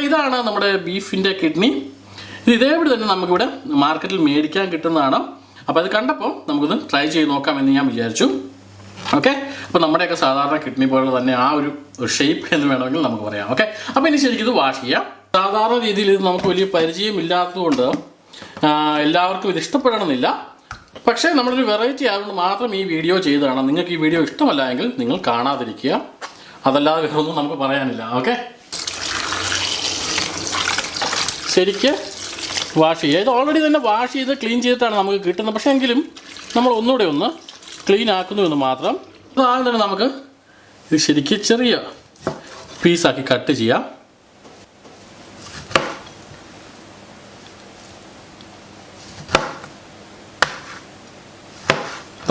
ഇതാണ് നമ്മുടെ ബീഫിൻ്റെ കിഡ്നി. ഇത് ഇതേപോലെ തന്നെ നമുക്കിവിടെ മാർക്കറ്റിൽ മേടിക്കാൻ കിട്ടുന്നതാണ്. അപ്പോൾ അത് കണ്ടപ്പോൾ നമുക്കൊന്ന് ട്രൈ ചെയ്ത് നോക്കാമെന്ന് ഞാൻ വിചാരിച്ചു. ഓക്കെ, അപ്പോൾ നമ്മുടെയൊക്കെ സാധാരണ കിഡ്നി പോലെ തന്നെ ആ ഒരു ഷേപ്പ് എന്ന് വേണമെങ്കിൽ നമുക്ക് പറയാം. ഓക്കെ, അപ്പോൾ ഇനി ശരിക്കും ഇത് വാഷ് ചെയ്യാം. സാധാരണ രീതിയിൽ ഇത് നമുക്ക് വലിയ പരിചയമില്ലാത്തതുകൊണ്ട് എല്ലാവർക്കും ഇത് ഇഷ്ടപ്പെടണമെന്നില്ല. പക്ഷേ നമ്മളൊരു വെറൈറ്റി ആയതുകൊണ്ട് മാത്രം ഈ വീഡിയോ ചെയ്തതാണ്. നിങ്ങൾക്ക് ഈ വീഡിയോ ഇഷ്ടമല്ല എങ്കിൽ നിങ്ങൾ കാണാതിരിക്കുക, അതല്ലാതെ വേറെ ഒന്നും നമുക്ക് പറയാനില്ല. ഓക്കെ, ശരിക്ക് വാഷ് ചെയ്യുക. ഇത് ഓൾറെഡി തന്നെ വാഷ് ചെയ്ത് ക്ലീൻ ചെയ്തിട്ടാണ് നമുക്ക് കിട്ടുന്നത്. പക്ഷേ എങ്കിലും നമ്മൾ ഒന്നുകൂടെ ഒന്ന് ക്ലീൻ ആക്കുന്നു എന്ന് മാത്രം. അതാദ്യം തന്നെ നമുക്ക് ഇത് ശരിക്കും ചെറിയ പീസാക്കി കട്ട് ചെയ്യാം.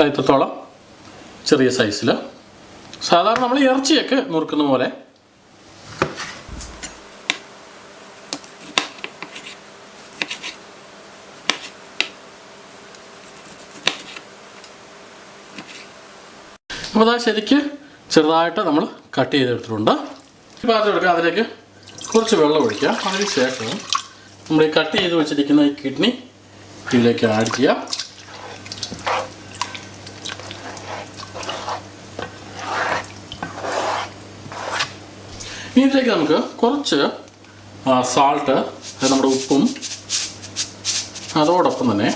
ഇത്രത്തോളം ചെറിയ സൈസിൽ, സാധാരണ നമ്മൾ ഇറച്ചിയൊക്കെ നുറുക്കുന്ന പോലെ. അപ്പോൾ അതാ ശരിക്ക് ചെറുതായിട്ട് നമ്മൾ കട്ട് ചെയ്തെടുത്തിട്ടുണ്ട്. പാത്രം എടുക്കുക, അതിലേക്ക് കുറച്ച് വെള്ളം ഒഴിക്കുക. അതിന് ശേഷം നമ്മൾ ഈ കട്ട് ചെയ്ത് വെച്ചിരിക്കുന്ന ഈ കിഡ്നി ഇതിലേക്ക് ആഡ് ചെയ്യാം. ഇതിലേക്ക് നമുക്ക് കുറച്ച് സാൾട്ട്, നമ്മുടെ ഉപ്പും അതോടൊപ്പം തന്നെ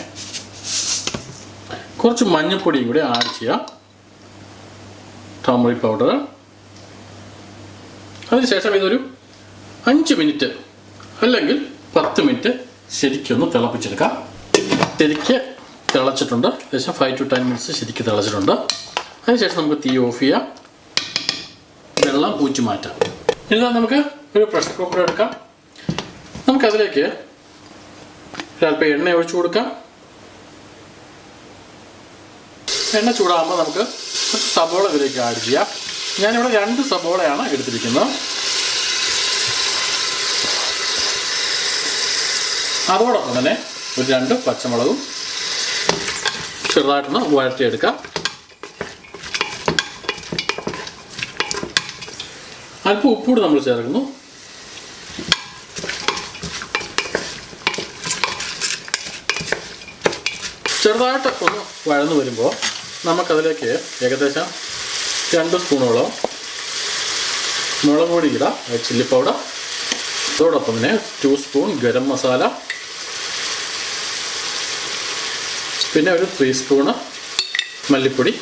കുറച്ച് മഞ്ഞൾപ്പൊടിയും കൂടി ആഡ് ചെയ്യാം, ടർമറിക് പൗഡർ. അതിനുശേഷം ഇതൊരു 5 മിനിറ്റ് അല്ലെങ്കിൽ 10 മിനിറ്റ് ശരിക്കൊന്ന് തിളപ്പിച്ചെടുക്കാം. ശരിക്ക് തിളച്ചിട്ടുണ്ട്, ഏകദേശം 5 to 10 മിനിറ്റ്സ് ശരിക്ക് തിളച്ചിട്ടുണ്ട്. അതിനുശേഷം നമുക്ക് തീ ഓഫ് ചെയ്യാം, വെള്ളം ഊറ്റി മാറ്റാം. ഇനി നമുക്ക് ഒരു പ്രഷർ കുക്കർ എടുക്കാം. നമുക്കതിലേക്ക് ഒരല്പം എണ്ണ ഒഴിച്ചു കൊടുക്കാം. എണ്ണ ചൂടാകുമ്പോൾ നമുക്ക് കുറച്ച് സബോള ഇതിലേക്ക് ആഡ് ചെയ്യാം. ഞാനിവിടെ 2 സബോളയാണ് എടുത്തിരിക്കുന്നത്. അതോടൊപ്പം തന്നെ ഒരു 2 പച്ചമുളകും ചെറുതായിട്ടൊന്ന് വഴറ്റിയെടുക്കാം. അല്പം ഉപ്പൂടി നമ്മൾ ചേർക്കുന്നു. ചെറുതായിട്ട് ഒന്ന് വഴന്നു വരുമ്പോൾ നമുക്കതിലേക്ക് ഏകദേശം 2 സ്പൂണോളം മുളക് പൊടി ഇടാം, ചില്ലി പൗഡർ. അതോടൊപ്പം തന്നെ 2 സ്പൂൺ ഗരം മസാല, പിന്നെ ഒരു 3 സ്പൂണ് മല്ലിപ്പൊടി.